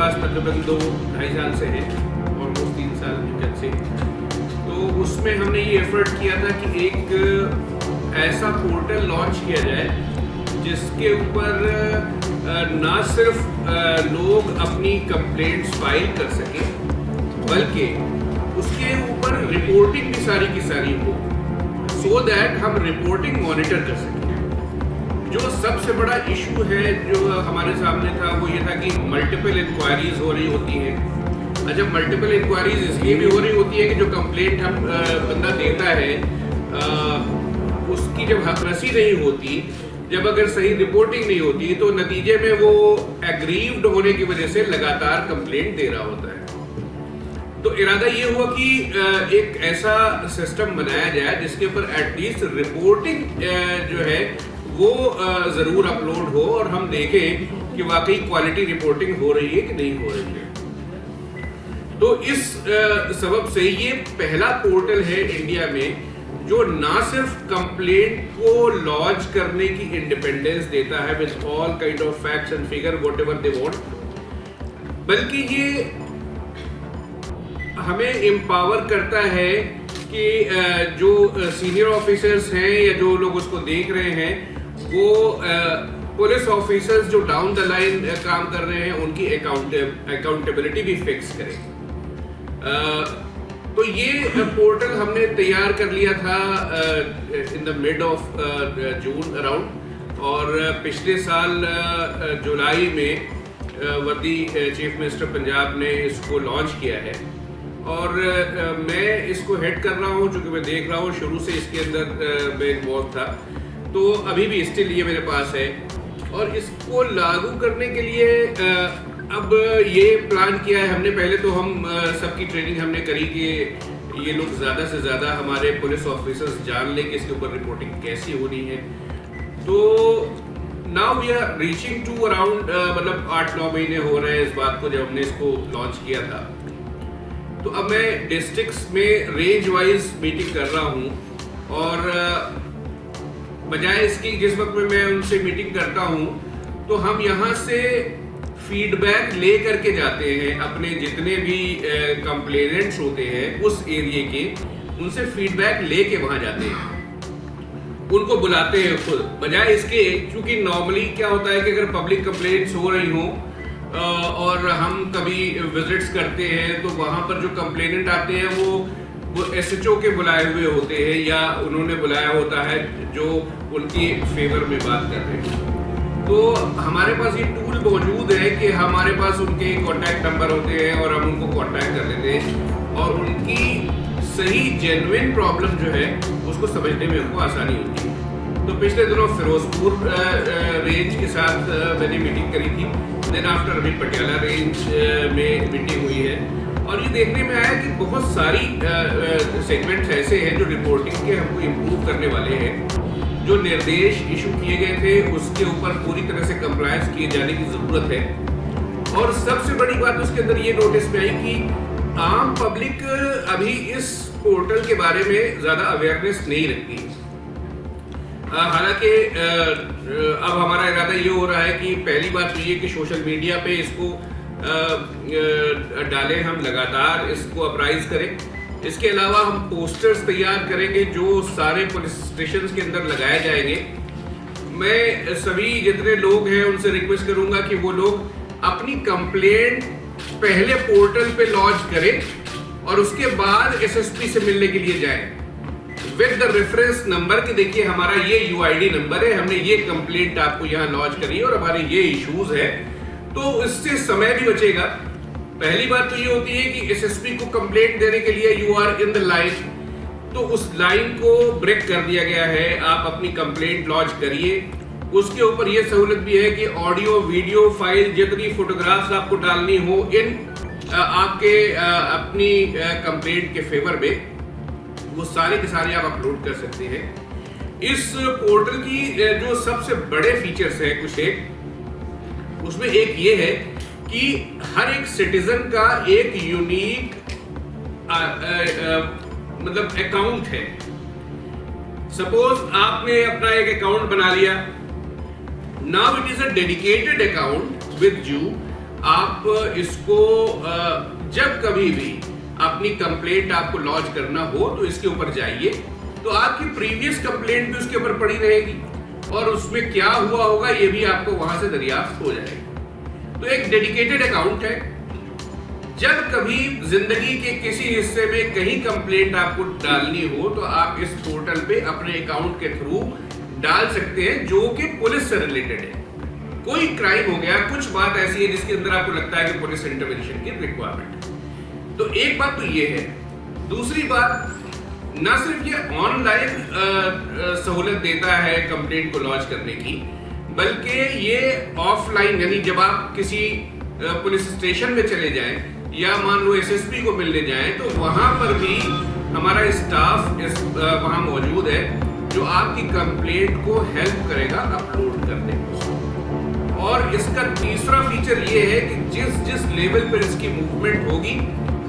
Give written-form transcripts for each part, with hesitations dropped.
पास तकरीबन 2-2.5 साल से है, ऑलमोस्ट 3 साल से। तो उसमें हमने ये एफर्ट किया था कि एक ऐसा पोर्टल लॉन्च किया जाए जिसके ऊपर ना सिर्फ लोग अपनी कंप्लेंट्स फाइल कर सकें, बल्कि उसके ऊपर रिपोर्टिंग भी सारी की सारी हो, सो दैट हम रिपोर्टिंग मॉनिटर कर सकें। जो सबसे बड़ा इशू है जो हमारे सामने था वो ये था कि मल्टीपल इंक्वायरीज हो रही होती हैं। अच्छा, मल्टीपल इंक्वायरीज इसलिए भी हो रही होती है कि जो कंप्लेंट हम बंदा देता है उसकी जब हकरसी नहीं होती, जब अगर सही रिपोर्टिंग नहीं होती, तो नतीजे में वो एग्रीव्ड होने की वजह से लगातार कंप्लेंट दे रहा होता है। तो इरादा ये हुआ कि एक ऐसा सिस्टम बनाया जाए जिसके ऊपर एटलीस्ट रिपोर्टिंग जो है वो ज़रूर अपलोड हो और हम देखें कि वाकई क्वालिटी रिपोर्टिंग हो रही है कि नहीं हो रही है। तो इस सबब से ये पहला पोर्टल है इंडिया में जो ना सिर्फ कंप्लेंट को लॉन्च करने की इंडिपेंडेंस देता है with all kind of facts and figure whatever they want, बल्कि ये हमें एम्पावर करता है कि जो सीनियर ऑफिसर्स हैं या जो लोग उसको देख रहे हैं वो पुलिस ऑफिसर्स जो डाउन द लाइन काम कर रहे हैं उनकी अकाउंटेबिलिटी भी फिक्स करें। तो ये पोर्टल हमने तैयार कर लिया था in the mid of June around, और पिछले साल जुलाई में वर्दी चीफ मिनिस्टर पंजाब ने इसको लॉन्च किया है और मैं इसको हेड कर रहा हूँ क्योंकि मैं देख रहा हूँ शुरू से इसके अंदर मैं इन्वॉल्व था, तो अभी भी स्टिल ये मेरे पास है। और इसको लागू करने के लिए अब ये प्लान किया है हमने, पहले तो हम सबकी ट्रेनिंग हमने करी कि ये लोग ज़्यादा से ज़्यादा हमारे पुलिस ऑफिसर्स जान लें कि इसके ऊपर रिपोर्टिंग कैसी होनी है। तो now we are reaching to around मतलब 8-9 महीने हो रहे हैं इस बात को जब हमने इसको लॉन्च किया था। तो अब मैं डिस्ट्रिक्ट्स में रेंज वाइज मीटिंग कर रहा हूँ और बजाय इसकी जिस वक्त में मैं उनसे मीटिंग करता हूँ तो हम यहाँ से फीडबैक ले करके जाते हैं, अपने जितने भी कंप्लेनेंट्स होते हैं उस एरिया के, उनसे फीडबैक लेके वहाँ जाते हैं, उनको बुलाते हैं खुद। बजाय इसके, क्योंकि नॉर्मली क्या होता है कि अगर पब्लिक कंप्लेंट्स हो रही हों और हम कभी विजिट्स करते हैं तो वहाँ पर जो कंप्लेनेंट आते हैं वो एसएचओ के बुलाए हुए होते हैं या उन्होंने बुलाया होता है जो उनकी फेवर में बात कर रहे हैं। तो हमारे पास ये टूल मौजूद है कि हमारे पास उनके कॉन्टैक्ट नंबर होते हैं और हम उनको कॉन्टैक्ट कर लेते हैं और उनकी सही जेन्युइन प्रॉब्लम जो है उसको समझने में उनको आसानी होती है। तो पिछले दिनों फिरोजपुर रेंज के साथ मैंने मीटिंग करी थी, देन आफ्टर अभी पटियाला रेंज में मीटिंग हुई है और ये देखने में आया कि बहुत सारी सेगमेंट्स ऐसे हैं जो रिपोर्टिंग के हमको इम्प्रूव करने वाले हैं। जो निर्देश इशू किए गए थे उसके ऊपर पूरी तरह से कंप्लायंस किए जाने की ज़रूरत है। और सबसे बड़ी बात उसके अंदर ये नोटिस में आई कि आम पब्लिक अभी इस पोर्टल के बारे में ज़्यादा अवेयरनेस नहीं रखती। हालांकि अब हमारा इरादा ये हो रहा है कि पहली बात तो ये कि सोशल मीडिया पे इसको डालें, हम लगातार इसको अपराइज करें। इसके अलावा हम पोस्टर्स तैयार करेंगे जो सारे पुलिस स्टेशन के अंदर लगाए जाएंगे। मैं सभी जितने लोग हैं उनसे रिक्वेस्ट करूंगा कि वो लोग अपनी कंप्लेंट पहले पोर्टल पे लॉन्च करें और उसके बाद एसएसपी से मिलने के लिए जाएं विद द रेफरेंस नंबर कि देखिए हमारा ये यूआईडी नंबर है, हमने ये कंप्लेंट आपको यहाँ लॉन्च करी है और हमारे ये इश्यूज है। तो इससे समय भी बचेगा। पहली बात तो ये होती है कि एसएसपी को कंप्लेंट देने के लिए you are in the line, तो उस लाइन को ब्रेक कर दिया गया है। आप अपनी कंप्लेंट लॉन्च करिए। उसके ऊपर ये सहूलत भी है कि ऑडियो वीडियो फाइल जितनी फोटोग्राफ्स आपको डालनी हो इन आपके अपनी कंप्लेंट के फेवर में वो सारे के सारे आप अपलोड कर सकते हैं। इस पोर्टल की जो सबसे बड़े फीचर्स है कुछ एक, उसमें एक ये है कि हर एक सिटीजन का एक यूनिक मतलब अकाउंट है। सपोज आपने अपना एक अकाउंट बना लिया, now it is a dedicated account with you. आप इसको जब कभी भी अपनी कंप्लेंट आपको लॉन्च करना हो तो इसके ऊपर जाइए, तो आपकी प्रीवियस कंप्लेंट भी उसके ऊपर पड़ी रहेगी और उसमें क्या हुआ होगा ये भी आपको वहां से दरियाफ्त हो जाएगी। तो एक डेडिकेटेड अकाउंट है। जब कभी जिंदगी के किसी हिस्से में कहीं कंप्लेंट आपको डालनी हो तो आप इस पोर्टल पे अपने अकाउंट के थ्रू डाल सकते हैं, जो कि पुलिस से रिलेटेड है। कोई क्राइम हो गया, कुछ बात ऐसी है जिसके अंदर आपको लगता है कि पुलिस इंटरवेंशन की रिक्वायरमेंट है, तो एक बात तो ये है। दूसरी बात, न सिर्फ ये ऑनलाइन सहूलत देता है कंप्लेंट को लॉन्च करने की, बल्कि ये ऑफलाइन, यानी जब आप किसी पुलिस स्टेशन में चले जाएं या मान लो एसएसपी को मिलने जाएं तो वहां पर भी हमारा स्टाफ वहां मौजूद है जो आपकी कंप्लेंट को हेल्प करेगा अपलोड करने में। और इसका तीसरा फीचर ये है कि जिस लेवल पर इसकी मूवमेंट होगी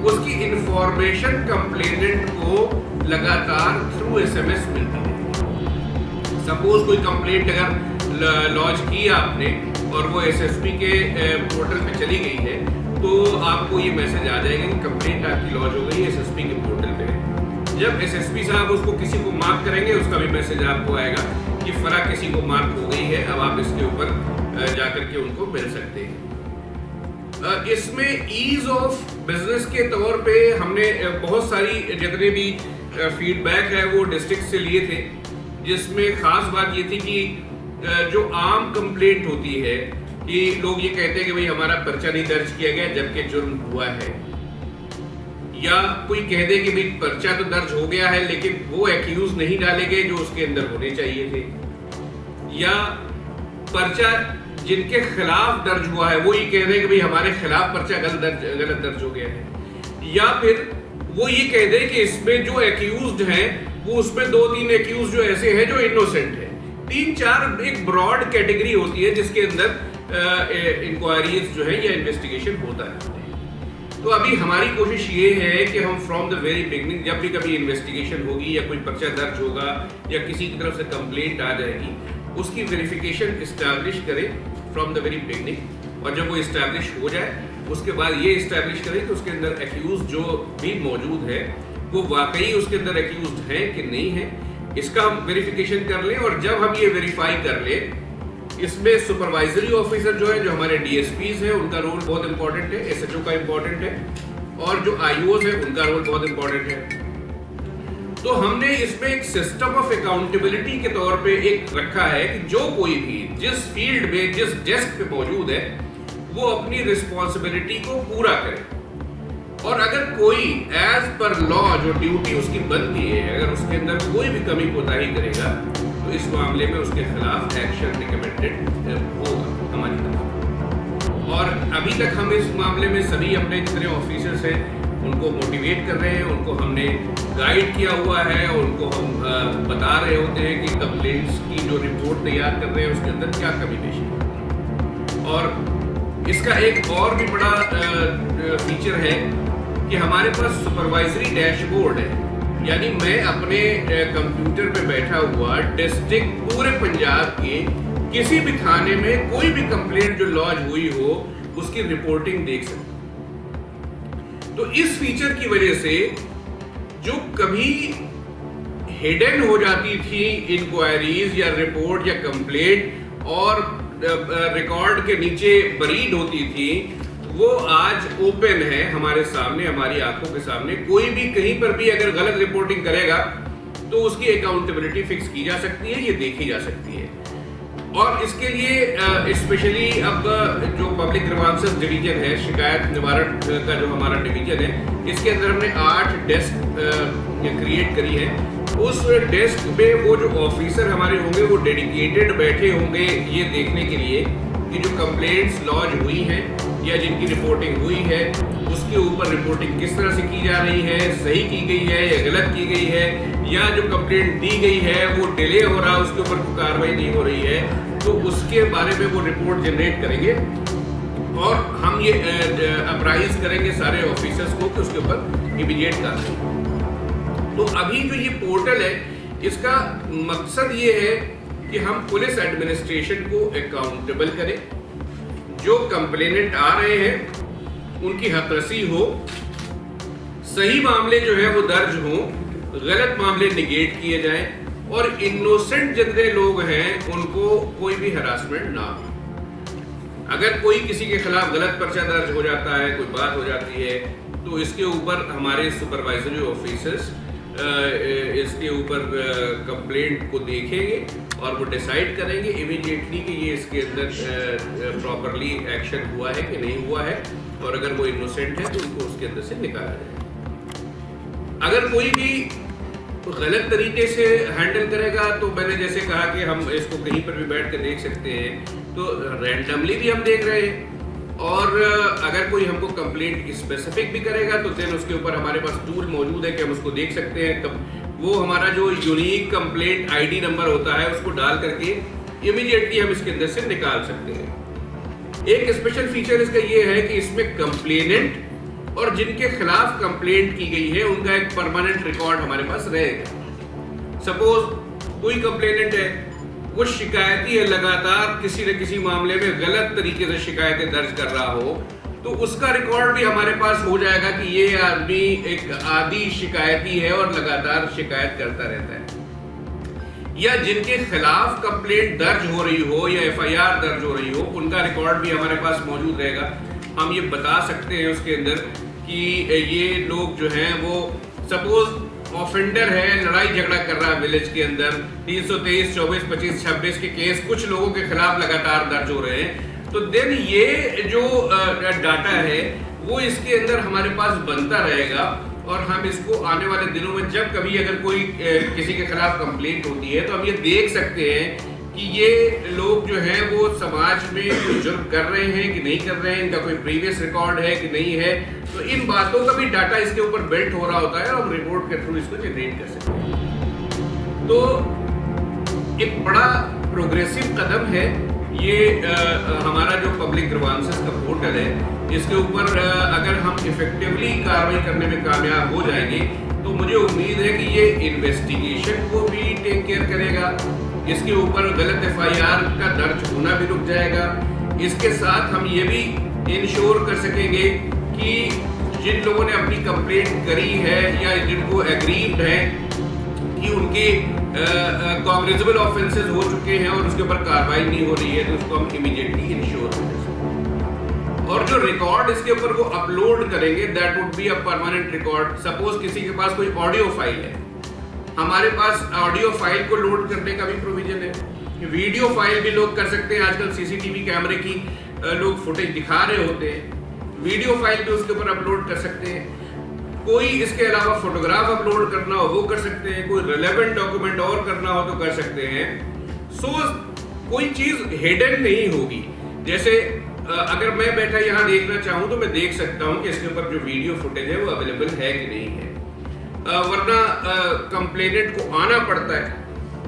उसकी इंफॉर्मेशन कंप्लेनेंट को लगातार थ्रू एसएमएस मिलती है। सपोज कोई कंप्लेंट अगर लॉन्च की आपने और वो एसएसपी के पोर्टल पे चली गई है तो आपको ये मैसेज आ जाएगा कि कंप्लेंट आपकी लॉन्च हो गई है एसएसपी के पोर्टल पे। जब एसएसपी साहब उसको किसी को मार्क करेंगे उसका भी मैसेज आपको आएगा कि फला किसी को मार्क हो गई है, अब आप इसके ऊपर जाकर के उनको मिल सकते हैं। इसमें ईज ऑफ बिजनेस के तौर पे हमने बहुत सारी जितने भी फीडबैक है वो डिस्ट्रिक्ट से लिए थे, जिसमें खास बात ये थी कि जो आम कंप्लेंट होती है कि लोग ये कहते हैं कि भाई हमारा पर्चा नहीं दर्ज किया गया जबकि जुर्म हुआ है, या कोई कह दे कि भाई पर्चा तो दर्ज हो गया है लेकिन वो एक्यूज नहीं डाले गए जो उसके अंदर होने चाहिए थे, या पर्चा जिनके खिलाफ दर्ज हुआ है वो ये कह रहे हैं कि भाई हमारे खिलाफ पर्चा गलत दर्ज हो गया है, या फिर वो ये कह दे कि इसमें जो एक्यूज्ड हैं वो उसमें 2-3 एक्यूज जो ऐसे हैं जो इनोसेंट है। 3-4 एक ब्रॉड कैटेगरी होती है जिसके अंदर इंक्वायरीज जो है या इन्वेस्टिगेशन होता है। तो अभी हमारी कोशिश ये है कि हम फ्रॉम द वेरी बिगनिंग, जब भी कभी इन्वेस्टिगेशन होगी या कोई पर्चा दर्ज होगा या किसी की तरफ से कंप्लेंट आ जाएगी, उसकी वेरिफिकेशन इस्टेब्लिश करें फ्रॉम द वेरी बिगनिंग, और जब वो इस्टेब्लिश हो जाए उसके बाद ये इस्टेब्लिश करें कि उसके अंदर एक्यूज जो भी मौजूद है वो वाकई उसके अंदर एक्यूज है कि नहीं है, इसका हम वेरिफिकेशन कर लें। और जब हम ये वेरीफाई कर लें, इसमें सुपरवाइजरी ऑफिसर जो है, जो हमारे डीएसपीज हैं, उनका रोल बहुत इंपॉर्टेंट है, एसएचओ का इंपॉर्टेंट है, और जो आईओज है उनका रोल बहुत इंपॉर्टेंट है। तो हमने इसमें एक सिस्टम ऑफ अकाउंटेबिलिटी के तौर पे एक रखा है कि जो कोई भी जिस फील्ड में जिस डेस्क पे मौजूद है वो अपनी रिस्पॉन्सिबिलिटी को पूरा करे, और अगर कोई एज पर लॉ जो ड्यूटी उसकी बनती है अगर उसके अंदर कोई भी कमी कोताही करेगा तो इस मामले में उसके खिलाफ एक्शन रिकमेंडेड होगा हमारी तरफ। और अभी तक हम इस मामले में सभी अपने जितने ऑफिसर्स हैं उनको मोटिवेट कर रहे हैं, उनको हमने गाइड किया हुआ है, उनको हम बता रहे होते हैं कि कंप्लेंट्स की जो रिपोर्ट तैयार कर रहे हैं उसके अंदर क्या कमी पेशी है। और इसका एक और भी बड़ा फीचर है कि हमारे पास सुपरवाइजरी डैशबोर्ड है, यानी मैं अपने कंप्यूटर पे बैठा हुआ डिस्ट्रिक्ट पूरे पंजाब के किसी भी थाने में कोई भी कंप्लेंट जो लॉन्च हुई हो उसकी रिपोर्टिंग देख सकता हूं। तो इस फीचर की वजह से जो कभी हिडन हो जाती थी इंक्वायरीज या रिपोर्ट या कंप्लेंट और रिकॉर्ड के नीचे बरीड होती थी, वो आज ओपन है हमारे सामने, हमारी आंखों के सामने। कोई भी कहीं पर भी अगर गलत रिपोर्टिंग करेगा तो उसकी अकाउंटेबिलिटी फिक्स की जा सकती है, ये देखी जा सकती है। और इसके लिए स्पेशली अब जो पब्लिक ग्रीवांसेस डिवीजन है, शिकायत निवारण का जो हमारा डिवीजन है, इसके अंदर हमने 8 डेस्क क्रिएट करी है। उस डेस्क पे वो जो ऑफिसर हमारे होंगे वो डेडिकेटेड बैठे होंगे ये देखने के लिए कि जो कंप्लेंट्स लॉन्च हुई हैं या जिनकी रिपोर्टिंग हुई है उसके ऊपर रिपोर्टिंग किस तरह से की जा रही है, सही की गई है या गलत की गई है, या जो कंप्लेंट दी गई है वो डिले हो रहा है, उसके ऊपर कोई कार्रवाई नहीं हो रही है, तो उसके बारे में वो रिपोर्ट जनरेट करेंगे और हम ये अप्राइज करेंगे सारे ऑफिसर्स को कि उसके ऊपर इमीडिएट कार्रवाई। तो अभी जो ये पोर्टल है इसका मकसद ये है कि हम पुलिस एडमिनिस्ट्रेशन को अकाउंटेबल करें। जो कंप्लेनेंट आ रहे हैं उनकी हकरसी हो, सही मामले जो है वो दर्ज हो, गलत मामले निगेट किए जाएं और इनोसेंट जितने लोग हैं उनको कोई भी हरासमेंट ना हो। अगर कोई किसी के खिलाफ गलत पर्चा दर्ज हो जाता है, कोई बात हो जाती है, तो इसके ऊपर हमारे सुपरवाइजरी ऑफिसर्स इसके ऊपर कंप्लेंट को देखेंगे और वो डिसाइड करेंगे इमीडिएटली कि ये इसके अंदर प्रॉपरली एक्शन हुआ है कि नहीं हुआ है, और अगर वो इनोसेंट है तो उनको उसके अंदर से निकाला जाए। अगर कोई भी गलत तरीके से हैंडल करेगा तो मैंने जैसे कहा कि हम इसको कहीं पर भी बैठ कर देख सकते हैं, तो रैंडमली भी हम देख रहे हैं, और अगर कोई हमको कंप्लेंट स्पेसिफिक भी करेगा तो देन उसके ऊपर हमारे पास टूल मौजूद है कि हम उसको देख सकते हैं। वो हमारा जो यूनिक कंप्लेंट आईडी नंबर होता है उसको डाल करके इमीडिएटली हम इसके अंदर से निकाल सकते हैं। एक स्पेशल फीचर इसका ये है कि इसमें कंप्लेनेंट और जिनके खिलाफ कंप्लेंट की गई है उनका एक परमानेंट रिकॉर्ड हमारे पास रहेगा। सपोज कोई कंप्लेनेंट है, वो शिकायती है, लगातार किसी न किसी मामले में गलत तरीके से शिकायतें दर्ज कर रहा हो, तो उसका रिकॉर्ड भी हमारे पास हो जाएगा कि ये आदमी एक आदी शिकायती है और लगातार शिकायत करता रहता है। या जिनके खिलाफ कंप्लेंट दर्ज हो रही हो या एफआईआर दर्ज हो रही हो, उनका रिकॉर्ड भी हमारे पास मौजूद रहेगा। हम ये बता सकते हैं उसके अंदर कि ये लोग जो हैं वो सपोज ऑफेंडर है, लड़ाई झगड़ा कर रहा है विलेज के अंदर, 323, 24, 25, 26 के केस कुछ लोगों के खिलाफ लगातार दर्ज हो रहे हैं, तो देन ये जो डाटा है वो इसके अंदर हमारे पास बनता रहेगा, और हम इसको आने वाले दिनों में जब कभी अगर कोई किसी के खिलाफ कंप्लेंट होती है तो हम ये देख सकते हैं कि ये लोग जो हैं वो समाज में कोई जुर्म कर रहे हैं कि नहीं कर रहे हैं, इनका कोई प्रीवियस रिकॉर्ड है कि नहीं है। तो इन बातों का भी डाटा इसके ऊपर बिल्ट हो रहा होता है और हम रिपोर्ट के थ्रू इसको जनरेट कर सकते हैं। तो एक बड़ा प्रोग्रेसिव कदम है ये हमारा जो पब्लिक ग्रीवांसेस का पोर्टल है। इसके ऊपर अगर हम इफेक्टिवली कार्रवाई करने में कामयाब हो जाएंगे तो मुझे उम्मीद है कि ये इन्वेस्टिगेशन को भी टेक केयर करेगा, इसके ऊपर गलत एफआईआर का दर्ज होना भी रुक जाएगा। इसके साथ हम ये भी इंश्योर कर सकेंगे कि जिन लोगों ने अपनी कंप्लेंट करी है या जिनको एग्रीव्ड है कि उनके कॉग्निजेबल ऑफेंसेस हो चुके हैं और उसके ऊपर कार्रवाई नहीं हो रही है, तो उसको हम इमीडिएटली इंश्योर कर सकते। और जो रिकॉर्ड इसके ऊपर वो अपलोड करेंगे that would be a permanent record. Suppose किसी के पास कोई ऑडियो फाइल है, हमारे पास ऑडियो फाइल को लोड करने का भी प्रोविजन है, वीडियो फाइल भी लोग कर सकते हैं। आजकल सीसीटीवी कैमरे की लोग फुटेज दिखा रहे होते हैं, वीडियो फाइल भी उसके ऊपर अपलोड कर सकते हैं। कोई इसके अलावा फोटोग्राफ अपलोड करना हो वो कर सकते हैं, कोई रिलेवेंट डॉक्यूमेंट और करना हो तो कर सकते हैं। सो कोई चीज हिडन नहीं होगी। जैसे अगर मैं बैठा यहाँ देखना चाहूँ तो मैं देख सकता हूँ कि इसके ऊपर जो वीडियो फुटेज है वो अवेलेबल है कि नहीं है, वरना कंप्लेनेंट को आना पड़ता है।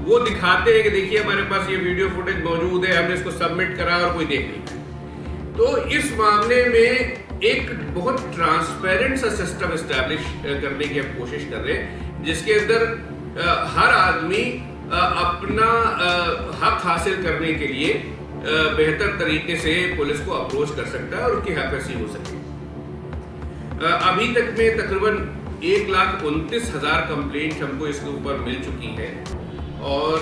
वो दिखाते हैं कि देखिए हमारे पास ये वीडियो फुटेज मौजूद है, हमने इसको सबमिट करा और कोई देख नहीं पाया। तो इस मामले में एक बहुत ट्रांसपेरेंट सा सिस्टम एस्टैब्लिश करने की हम कोशिश कर रहे हैं, जिसके अंदर हर आदमी अपना हक हासिल करने के लिए बेहतर तरीके से पुलिस को अप्रोच कर सकता है और उसकी हकरसी हो सके। अभी तक में तकरीबन 1,29,000 कंप्लेंट हमको इसके ऊपर मिल चुकी है, और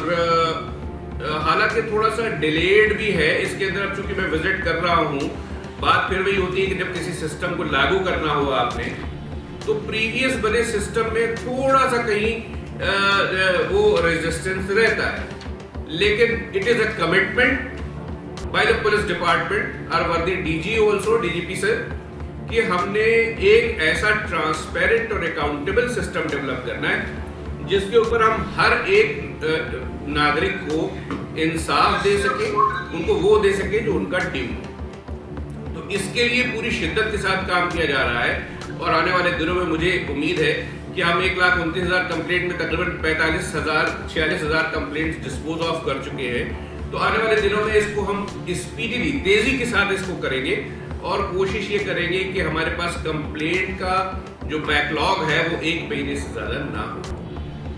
हालांकि थोड़ा सा डिलेड भी है इसके अंदर। अब चूंकि मैं विजिट कर रहा हूँ, बात फिर वही होती है कि जब किसी सिस्टम को लागू करना हो आपने, तो प्रीवियस बने सिस्टम में थोड़ा सा कहीं वो रेजिस्टेंस रहता है, लेकिन it is a commitment by the police department और वर्दी डीजी ऑल्सो, डीजीपी सर, कि हमने एक ऐसा ट्रांसपेरेंट और अकाउंटेबल सिस्टम डेवलप करना है जिसके ऊपर हम हर एक नागरिक को इंसाफ दे सके, उनको वो दे सके जो उनका ड्यू। तो इसके लिए पूरी शिद्दत के साथ काम किया जा रहा है, और आने वाले दिनों में मुझे उम्मीद है कि हम 1,29,000 कंप्लेंट में तकरीबन 46,000 कंप्लेंट्स डिस्पोज ऑफ कर चुके हैं। तो आने वाले दिनों में इसको हम स्पीडीली, तेजी के साथ इसको करेंगे, और कोशिश ये करेंगे कि हमारे पास कंप्लेंट का जो बैकलॉग है वो 1 महीने से ज्यादा ना हो।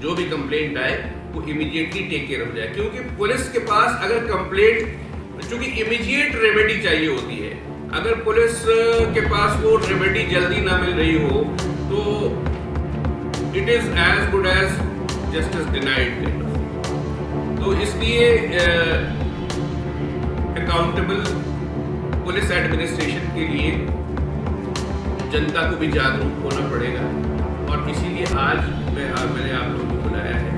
जो भी कंप्लेंट आए वो इमीडिएटली टेक केयर हो जाए, क्योंकि पुलिस के पास अगर कंप्लेंट, चूंकि इमीडिएट रेमेडी चाहिए होती है, अगर पुलिस के पास वो रेमेडी जल्दी ना मिल रही हो तो it is as good as justice denied. तो इसलिए अकाउंटेबल पुलिस एडमिनिस्ट्रेशन के लिए जनता को भी जागरूक होना पड़ेगा, और इसीलिए आज मैंने आप लोगों को बुलाया है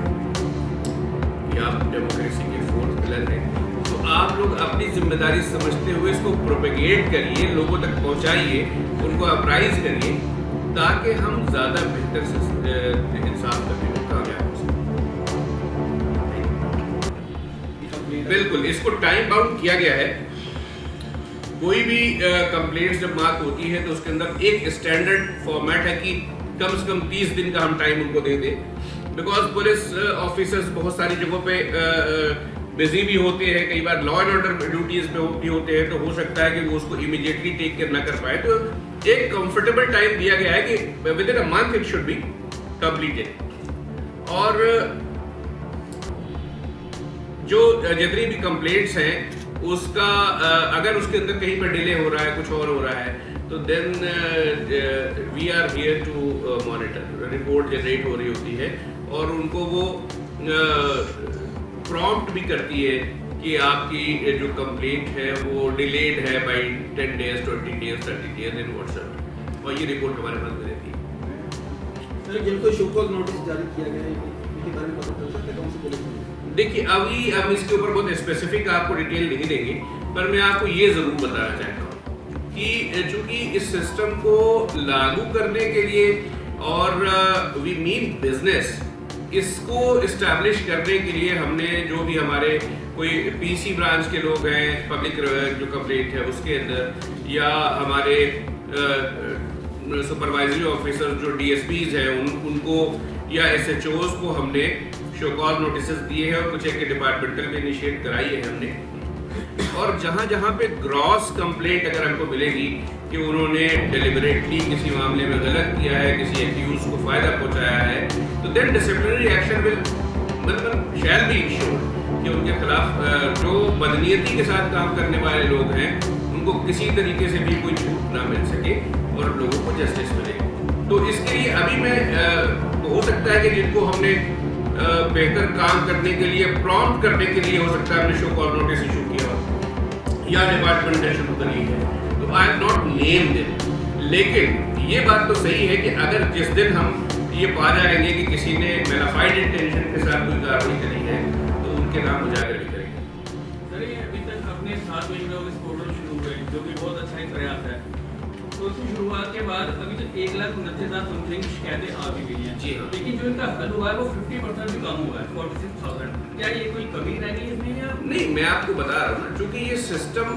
कि आप डेमोक्रेसी के फोर्थ पिलर हैं, तो आप लोग अपनी जिम्मेदारी समझते हुए इसको प्रोपेगेट करिए, लोगों तक पहुंचाइए, उनको अप्राइज करिए, ताकि हम ज़्यादा बेहतर से इंसाफ करने में कामयाब हो सकें। बिल्कुल, इसको टाइम बाउंड किया गया है। कोई भी कंप्लेंट जब मार्क होती है तो उसके अंदर एक स्टैंडर्ड फॉर्मेट है कि कम से कम 30 दिन का हम टाइम उनको दे दें, बिकॉज पुलिस ऑफिसर्स बहुत सारी जगहों पे बिजी भी होते हैं, कई बार लॉ एंड ऑर्डर ड्यूटीज पे भी होते हैं, तो हो सकता है कि वो उसको इमीडिएटली टेक केयर ना कर पाए। तो एक कंफर्टेबल टाइम दिया गया है कि with in a month it should be completed. और जो जितनी भी कंप्लेंट्स हैं उसका अगर उसके अंदर कहीं पर डिले हो रहा है, कुछ और हो रहा है, तो then we are here to monitor. Report generate हो रही होती है और उनको वो प्रॉम्प्ट भी करती है कि आपकी जो कंप्लेंट है वो डिलेड है by 10 days, 20 days, 30 days in WhatsApp, और ये रिपोर्ट हमारे पास में रहती है। सर, जिनको शो कॉज नोटिस जारी किया गया है, इसके बारे में पता चल सकता है कौन सी पुलिस? देखिए, अभी हम इसके ऊपर बहुत स्पेसिफिक आपको डिटेल नहीं देंगे, पर मैं आपको ये जरूर बताना चाहता हूँ कि चूंकि इस सिस्टम को लागू करने के लिए और वी मीन बिजनेस, इसको इस्टेब्लिश करने के लिए हमने जो भी हमारे कोई पीसी ब्रांच के लोग हैं, पब्लिक जो कंप्लेंट है उसके अंदर, या हमारे सुपरवाइजरी ऑफिसर जो डीएसपीज हैं उनको या एसएचओज को हमने शो कॉज नोटिस दिए हैं, और कुछ एक डिपार्टमेंटल में इनिशिएट कराई है हमने। और जहाँ जहाँ पे ग्रॉस कंप्लेंट अगर हमको मिलेगी कि उन्होंने डेलिबरेटली किसी मामले में गलत किया है, किसी एक्यूज को फायदा पहुंचाया है, तो देन डिसिप्लिनरी एक्शन विल मतलब शैल बी इंश्योर्ड कि उनके खिलाफ जो बदनीयती के साथ काम करने वाले लोग हैं उनको किसी तरीके से भी कोई छूट ना मिल सके और लोगों को जस्टिस मिले। तो इसके लिए अभी मैं हो सकता है कि जिनको हमने बेहतर काम करने के लिए, प्रॉम्प्ट करने के लिए, हो सकता है हमने शो कॉज नोटिस इशू किया या डिपार्टमेंट ने शुरू करी है, तो I have not named it. लेकिन ये बात तो सही है कि अगर जिस दिन हम ये पा जाएंगे कि किसी ने मैलाफाइड इंटेंशन के साथ कोई कार्रवाई करी है, तो उनके नाम उजागर भी करेंगे। सर, ये अभी तक अपने 7 महीने में इस पोर्टल शुरू हुए, जो कि बहुत अच्छा एक प्रयास है, तो उसकी शुरुआत के बाद अभी तक 1,29,000 समथिंग शिकायतें आ भी गई हैं। जी हाँ। लेकिन जो इनका हल हुआ है वो 50% भी कम हुआ है, 46,000। क्या ये कोई कमी रह गई इसमें या नहीं? मैं आपको बता रहा हूँ ना, क्योंकि ये सिस्टम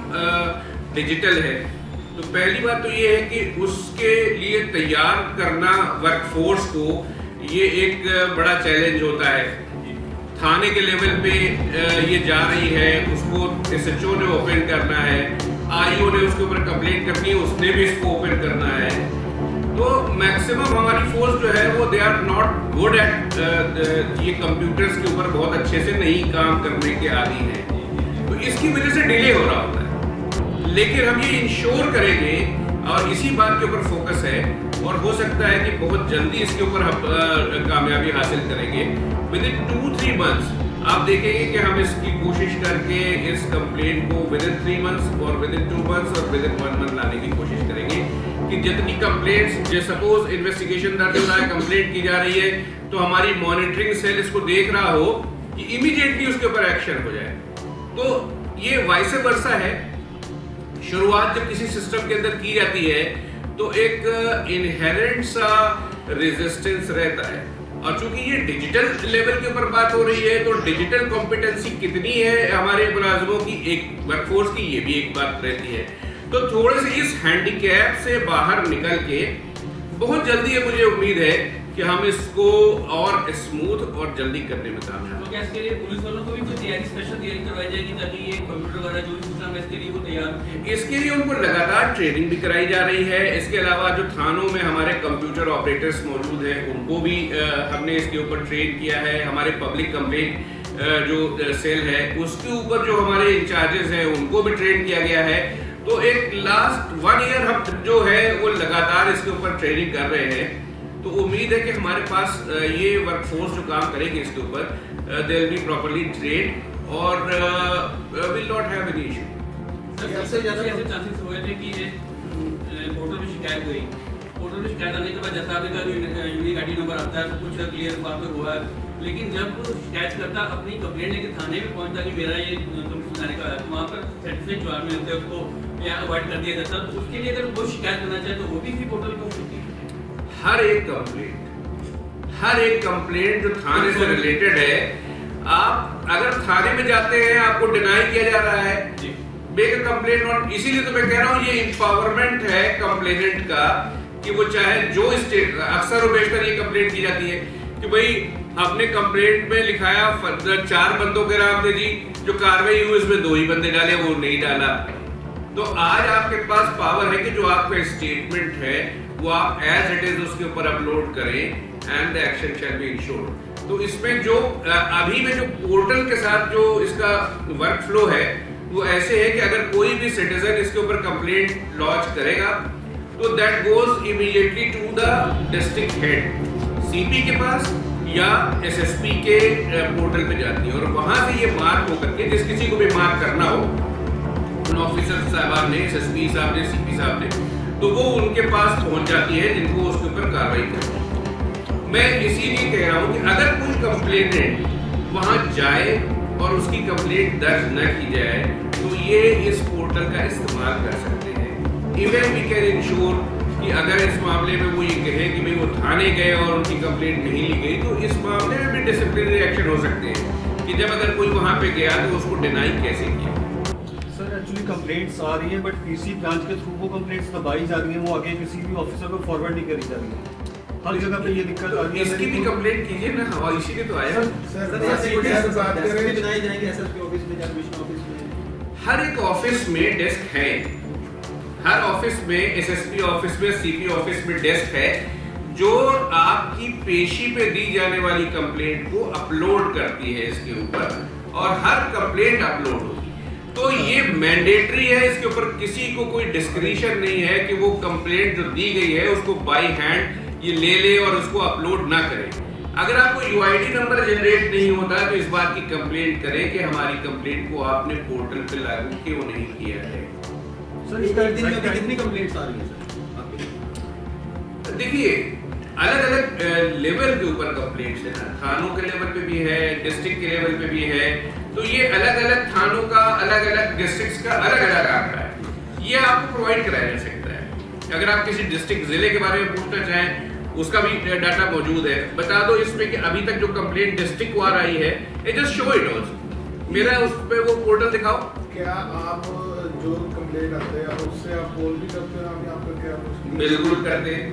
डिजिटल है, तो पहली बात तो ये है कि उसके लिए तैयार करना वर्कफोर्स को ये एक बड़ा चैलेंज होता है। थाने के लेवल पे ये जा रही है, उसको एसएचओ ने ओपन करना है, आईओ ने उसके ऊपर कंप्लेंट करनी है, उसने भी इसको ओपन करना है। तो मैक्सिमम हमारी फोर्स जो है वो they are not good at ये कंप्यूटर्स के ऊपर बहुत अच्छे से नहीं काम करने के आदी हैं, तो इसकी वजह से डिले हो रहा होता है। लेकिन हम ये इंश्योर करेंगे और इसी बात के ऊपर फोकस है, और हो सकता है कि बहुत जल्दी इसके ऊपर हम कामयाबी हासिल करेंगे। विद इन 2-3 मंथ्स आप देखेंगे कि हम इसकी कोशिश करके इस कंप्लेंट को विद इन 3 मंथ्स और विद इन 2 मंथ्स और विद इन 1 मंथ लाने की कोशिश करेंगे कि जितनी कंप्लेंट्स, जो सपोज इन्वेस्टिगेशन दर्ज हो रहा है, कंप्लेंट की जा रही है, तो हमारी मॉनिटरिंग सेल इसको देख रहा हो कि इमीडिएटली उसके ऊपर एक्शन हो जाए। तो ये वाइस वर्सा है। शुरुआत जब किसी सिस्टम के अंदर की जाती है तो एक इनहेरेंट सा रेजिस्टेंस रहता है, और चूंकि ये डिजिटल लेवल के ऊपर बात हो रही है, तो डिजिटल कॉम्पिटेंसी कितनी है हमारे मुलाजिमों की, एक वर्कफोर्स की, ये भी एक बात रहती है। तो थोड़े से इस हैंडीकैप से बाहर निकल के बहुत जल्दी ये मुझे उम्मीद है कि हम इसको और स्मूथ और जल्दी करने में कामयाब। तो क्या इसके लिए पुलिस वालों को भी कोई तैयारी, स्पेशल तैयारी करवाई जाएगी ताकि ये कंप्यूटर वगैरह जो भी सिस्टम है इसके लिए वो तैयार हो? इसके लिए उनको लगातार ट्रेनिंग भी कराई जा रही है। इसके अलावा जो थानों में हमारे कंप्यूटर ऑपरेटर्स मौजूद हैं उनको भी हमने इसके ऊपर ट्रेन किया है। हमारे पब्लिक कंप्लेंट जो सेल है उसके ऊपर जो हमारे इंचार्जेस हैं उनको भी ट्रेन किया गया है। तो एक लास्ट 1 ईयर हम जो है वो लगातार इसके ऊपर ट्रेनिंग कर रहे हैं। तो उम्मीद है कि हमारे पास ये वर्कफोर्स जो काम करेगी इसके ऊपर they will be properly trained और will not have any issue. ऐसे चांसेस हुए थे कि ये पोर्टल में शिकायत हुई, पोर्टल में शिकायत आने के बाद जैसा आपने कहा यूनिक आईडी नंबर आता है तो कुछ क्लियर बात तो हुआ है, लेकिन जब शिकायत करता अपनी कंप्लेंट लेकर थाने में पहुंचता कि मेरा ये कंप्लेंट थाने का है तो वहाँ पर सेटिस्फाइड जवाब मिलते हैं उसको या अवॉइड कर दिया जाता, तो उसके लिए अगर वो शिकायत करना चाहे तो वो भी इसी पोर्टल को होती है। हर एक कंप्लेंट जो थाने से रिलेटेड है, आप अगर थाने में जाते हैं आपको डिनाई किया जा रहा है, मेक अ कंप्लेंट ऑन। इसीलिए तो मैं कह रहा हूँ ये एम्पावरमेंट है कंप्लेनेंट का कि वो चाहे जो स्टेट, अक्सर और बेशतर ये कंप्लेंट की जाती है कि भाई आपने कंप्लेंट में लिखाया 4 बंदों के नाम थे जी, जो कार्रवाई हुई उसमें 2 ही बंदे डाले, वो नहीं डाला। तो आज आपके पास पावर है कि जो आपका स्टेटमेंट है वो आप एज इट इज उसके ऊपर अपलोड करें and the action shall be insured. तो इसमें जो अभी में जो पोर्टल के साथ जो इसका वर्क फ्लो है वो ऐसे है कि अगर कोई भी सिटीजन इसके ऊपर कंप्लेंट लॉन्च करेगा तो that goes immediately to the district head, CP के पास या एसएसपी के पोर्टल पे जाती है और वहां से ये मार्क होकर के जिस किसी को भी मार्क करना हो, उन ऑफिसर साहब ने, एसएसपी साहब ने, सीपी साहब ने, तो वो उनके पास पहुंच जाती है जिनको उसके ऊपर कार्रवाई करनी। मैं इसीलिए कह रहा हूं कि अगर कोई कंप्लेनेंट वहां जाए और उसकी कंप्लेंट दर्ज न की जाए तो ये इस पोर्टल का इस्तेमाल कर सकते हैं। इवन वी कैन इंश्योर कि अगर इस मामले में वो ये कहे कि भाई वो थाने गए और उनकी कंप्लेंट नहीं ली गई तो इस मामले में भी डिसिप्लिनरी एक्शन हो सकते हैं कि जब अगर कोई वहां पे गया तो उसको डिनाई कैसे किया। सर एक्चुअली कंप्लेंट्स आ रही हैं बट पीसी ब्रांच के थ्रू वो कंप्लेंट्स दबाई जा रही हैं, वो आगे किसी भी ऑफिसर को फॉरवर्ड नहीं करी जा रही है। हर जगह पे ये दिक्कत आ रही है। इसकी भी कंप्लेंट कीजिए ना, हवा इसीलिए तो आया। सर ऐसे बात करें बनाई जाएंगे एसएसपी ऑफिस में या कमिश्नर ऑफिस में, हर एक ऑफिस में डेस्क है, हर ऑफिस में, एसएसपी ऑफिस में, सीपी ऑफिस में डेस्क है जो आपकी पेशी पे दी जाने वाली कंप्लेंट को अपलोड करती है इसके ऊपर और हर कंप्लेंट अपलोड होगी। तो ये मैंडेटरी है, इसके ऊपर किसी को कोई डिस्क्रिशन नहीं है कि वो कंप्लेंट जो दी गई है उसको बाय हैंड ये ले और उसको अपलोड ना करें। अगर आपको यूआईडी नंबर जनरेट नहीं होता तो इस बात की कंप्लेंट करें कि हमारी कंप्लेंट को आपने पोर्टल पे लागू क्यों नहीं किया है। सर इसका दिन में कितनी कंप्लेंट्स आ रही हैं सर आपके? देखिए अलग अलग लेवल के ऊपर कंप्लेंट्स है ना, थानों के लेवल पे भी है, डिस्ट्रिक्ट के लेवल पे भी है, तो ये अलग अलग थानों का, अलग अलग डिस्ट्रिक्ट्स का अलग अलग आंकड़ा है, ये आपको प्रोवाइड कराया जा सकता है। अगर आप किसी डिस्ट्रिक्ट जिले के बारे में पूछना चाहें उसका भी डाटा मौजूद है, बता दो इसमें कि अभी तक जो कंप्लेंट डिस्ट्रिक्ट वार आई है, जस्ट शो इट आल्सो, मेरा उस पे वो पोर्टल दिखाओ। क्या आप जो कंप्लेंट आते हैं उससे आप कॉल भी करते हैं? आप यहाँ पर क्या बिल्कुल करते हैं,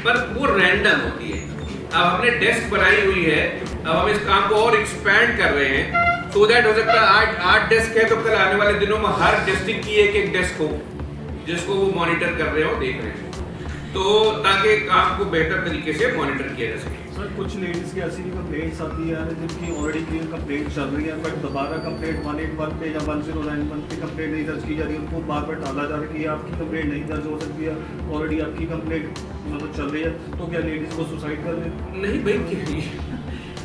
पर वो रैंडम होती है। अब हमने डेस्क बनाई हुई है, अब हम इस काम को और एक्सपैंड कर रहे हैं so that हो सकता है 8 डेस्क है तो कल आने वाले दिनों में हर डिस्ट्रिक्ट की एक डेस्क हो जिसको वो मॉनिटर कर रहे हो, देख रहे हैं, तो ताकि काम को बेहतर तरीके से मॉनिटर किया जा सके। सर कुछ लेडीज की ऐसी भी कंप्लेंट्स आती है जिनकी ऑलरेडी क्लियर कंप्लेंट चल रही है बट दोबारा कंप्लेंट 181 पे या 1091 पे कंप्लेंट नहीं दर्ज की जा रही है, उनको बार बार टाला जा रहा है कि आपकी कंप्लेंट नहीं दर्ज हो सकती है, ऑलरेडी आपकी कंप्लेंट मतलब चल रही है, तो क्या लेडीज को सुसाइड कर ले? नहीं भाई,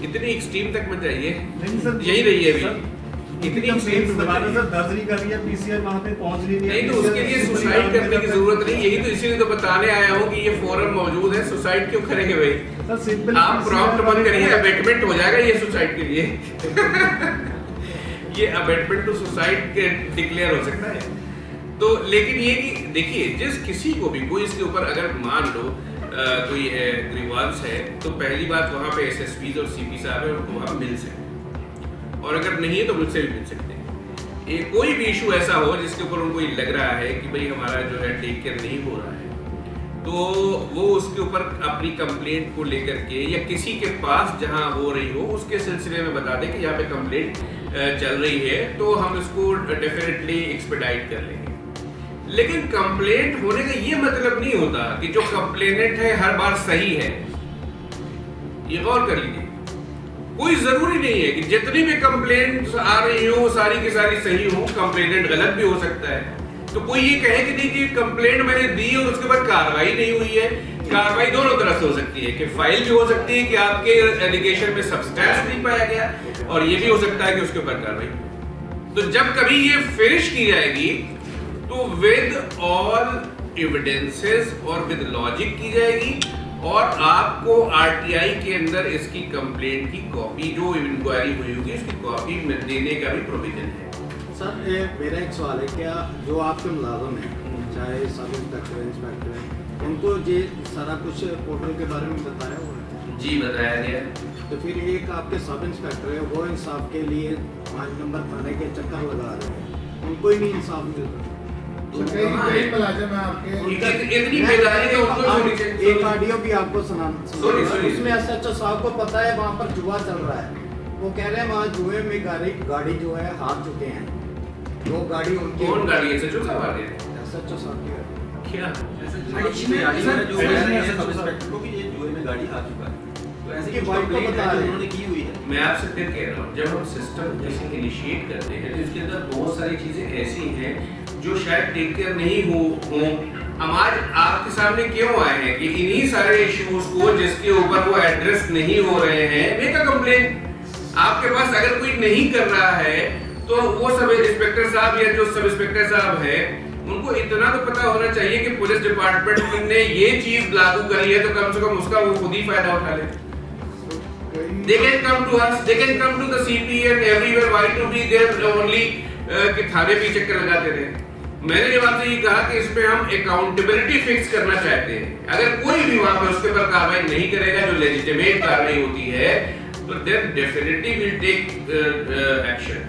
इतनी एक्सट्रीम तक मत जाइए, नहीं सर यही रही है अभी, इतनी कंप्लेंट्स दोबारा सर दर्ज नहीं कर रही है, पीसीआर वहां पे पहुंच नहीं रही है। नहीं तो उसके लिए सुसाइड करने की जरूरत नहीं, यही तो इसीलिए तो बताने आया हूँ कि ये फोरम मौजूद है, सुसाइड क्यों करेंगे भाई? सर सिंपल आप प्रॉम्प्ट मत करिए, अबेटमेंट हो जाएगा ये सुसाइड के लिए ये अबेटमेंट टू सुसाइड के डिक्लेयर हो सकता है। तो लेकिन ये कि देखिए जिस किसी को भी कोई इसके ऊपर अगर मान लो कोई ग्रीवांस है तो पहली बात वहाँ पे एसएसपी और सीपी साहब है, उनको वहाँ मिल सकते हैं, और अगर नहीं है तो मुझसे भी मिल सकते हैं। कोई भी इशू ऐसा हो जिसके ऊपर उनको ये लग रहा है कि भाई हमारा जो है टेक केयर नहीं हो रहा है, तो वो उसके ऊपर अपनी कंप्लेंट को लेकर के या किसी के पास जहां हो रही हो उसके सिलसिले में बता दें कि यहाँ पे कंप्लेंट चल रही है, तो हम इसको डेफिनेटली एक्सपेडाइट कर लेंगे। लेकिन कंप्लेंट होने का ये मतलब नहीं होता कि जो कंप्लेनेंट है हर बार सही है। ये गौर कर लीजिए, कोई जरूरी नहीं है कि जितनी भी कंप्लेंट्स आ रही हो सारी की सारी सही हो, कंप्लेनेंट गलत भी हो सकता है। तो कोई ये कहे कि नहीं कि कंप्लेंट मैंने दी और उसके बाद कार्रवाई नहीं हुई है, कार्रवाई दोनों तरह से हो सकती है कि फाइल भी हो सकती है कि आपके एलिगेशन में सब्सटेंस नहीं पाया गया, और ये भी हो सकता है कि उसके ऊपर कार्रवाई। तो जब कभी ये फिनिश की जाएगी तो विद ऑल एविडेंसेस और विद लॉजिक की जाएगी, और आपको आरटीआई के अंदर इसकी कंप्लेंट की कॉपी जो इंक्वायरी हुई होगी उसकी कॉपी देने का भी प्रोविजन है। सर मेरा एक सवाल है, क्या जो आपके मुलाजम हैं चाहे सब इंस्पेक्टर इंस्पेक्टर हैं उनको ये सारा कुछ पोर्टल के बारे में बताया हुआ है? जी बताया गया। तो फिर एक आपके सब इंस्पेक्टर है वो इंसाफ के लिए 5 नंबर थाने के चक्कर लगा रहे हैं, उनको ही नहीं इंसाफ मिल रहा। कई मुलाजिम हैं आपके, इतनी बेदारी तो उनको होनी चाहिए। एक ऑडियो भी आपको सुनिए। उसमें एसएचओ साहब को पता है वहाँ पर जुआ चल रहा है, वो कह रहे हैं वहाँ जुए में गाड़ी जो है हार चुके हैं, वो गाड़ी उनकी। कौन गाड़ी है? एसएचओ साहब आ गए? एसएचओ साहब की गाड़ी। क्या मैं आपसे फिर कह रहा हूँ, जब हम सिस्टम जैसे इनिशिएट करते हैं तो इसके अंदर बहुत सारी चीजें ऐसी हैं जो शायद टेक केयर नहीं हो। हम आज आपके सामने क्यों आए हैं कि इन्हीं सारे इश्यूज को जिसके ऊपर वो एड्रेस नहीं हो रहे हैं, मेक अ कंप्लेंट। आपके पास अगर कोई नहीं कर रहा है तो वो सब इंस्पेक्टर साहब या जो सब इंस्पेक्टर साहब है उनको इतना तो पता होना चाहिए कि पुलिस डिपार्टमेंट ने ये चीज लागू करी है तो कम से कम उसका वो खुद ही फायदा उठा ले। They can come to us, they can come to the CP and everywhere. Why to be there only कि थाने पे चक्कर लगाते रहे। मैंने जब आपसे ये कहा कि इसमें हम अकाउंटेबिलिटी फिक्स करना चाहते हैं। अगर कोई भी वहां पर उसके ऊपर कार्रवाई नहीं करेगा जो लेजिटिमेट कार्रवाई होती है तो then definitely will take action.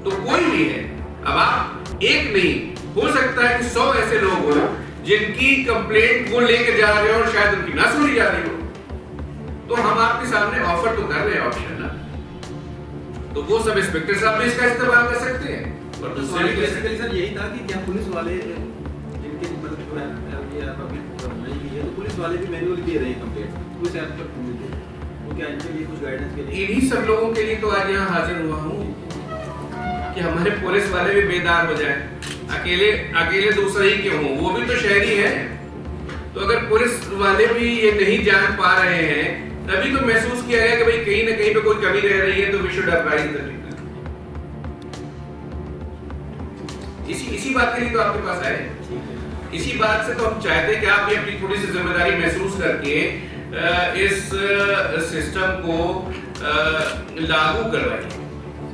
तो कोई भी है, अब आप एक नहीं, हो सकता है कि 100 ऐसे लोग हो जिनकी कंप्लेंट वो लेके जा रहे हो और शायद उनकी ना सुनी जा रही हो, तो हम आपके सामने ऑफर तो कर रहे हैं ऑप्शन ना, तो वो सब इंस्पेक्टर साहब भी इसका इस्तेमाल कर सकते हैं। और दूसरे भी बेसिकली सर यही था कि क्या पुलिस वाले जिनके मतलब जो है पब्लिक नहीं की है तो पुलिस वाले भी मैनुअली दे रहे हैं कंप्लेंट, पुलिस ऐप पर तो क्या इनके लिए कुछ गाइडेंस के लिए? इन्हीं सब लोगों के लिए तो आज यहाँ हाजिर हुआ हूँ कि हमारे पुलिस वाले भी बेदार हो जाए। अकेले दूसरा ही क्यों हो, वो भी तो शहरी है। तो अगर पुलिस वाले भी ये नहीं जान पा रहे हैं तभी तो महसूस किया गया कि भाई कहीं ना कहीं पे कोई कमी रह रही है, तो we should apprise the people. इसी बात के लिए तो आपके पास आए। इसी बात से तो हम चाहते हैं कि आप भी अपनी थोड़ी सी जिम्मेदारी महसूस करके इस सिस्टम को लागू करवाइए,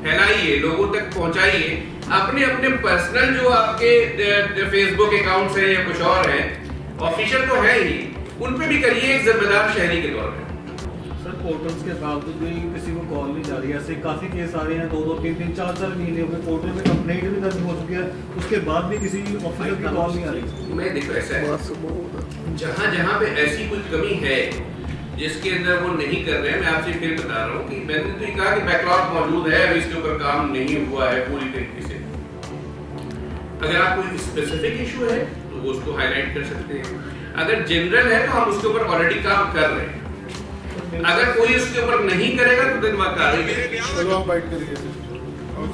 फैलाइए, लोगों तक पहुंचाइए। अपने अपने पर्सनल जो आपके फेसबुक अकाउंट्स हैं या कुछ और हैं, ऑफिशियल तो है ही, उन पे भी करिए एक जिम्मेदार शहरी के तौर पे। सर पोर्टल्स के बावजूद भी किसी को कॉल नहीं जा रही है, ऐसे काफ़ी केस आ रहे हैं, 2-2, 3-3, 4-4 महीने हो गए, पोर्टल में कंप्लेंट भी दर्ज हो चुकी है, उसके बाद भी किसी ऑफिसर की कॉल नहीं आ रही। मैं देखो ऐसा है, जहाँ पे ऐसी कुछ कमी है जिसके अंदर वो नहीं कर रहे हैं, मैं आपसे फिर बता रहा हूँ कि मैंने तो ये कहा कि बैकलॉग मौजूद है, अभी इसके ऊपर काम नहीं हुआ है पूरी तरीके से। अगर आप कोई स्पेसिफिक इशू है तो वो उसको हाईलाइट कर सकते हैं, अगर जनरल है तो हम उसके ऊपर ऑलरेडी काम कर रहे हैं। अगर कोई उसके ऊपर नहीं करेगा तो दिन बाद कार्रवाई करेंगे। चलो आप बाइट करिए और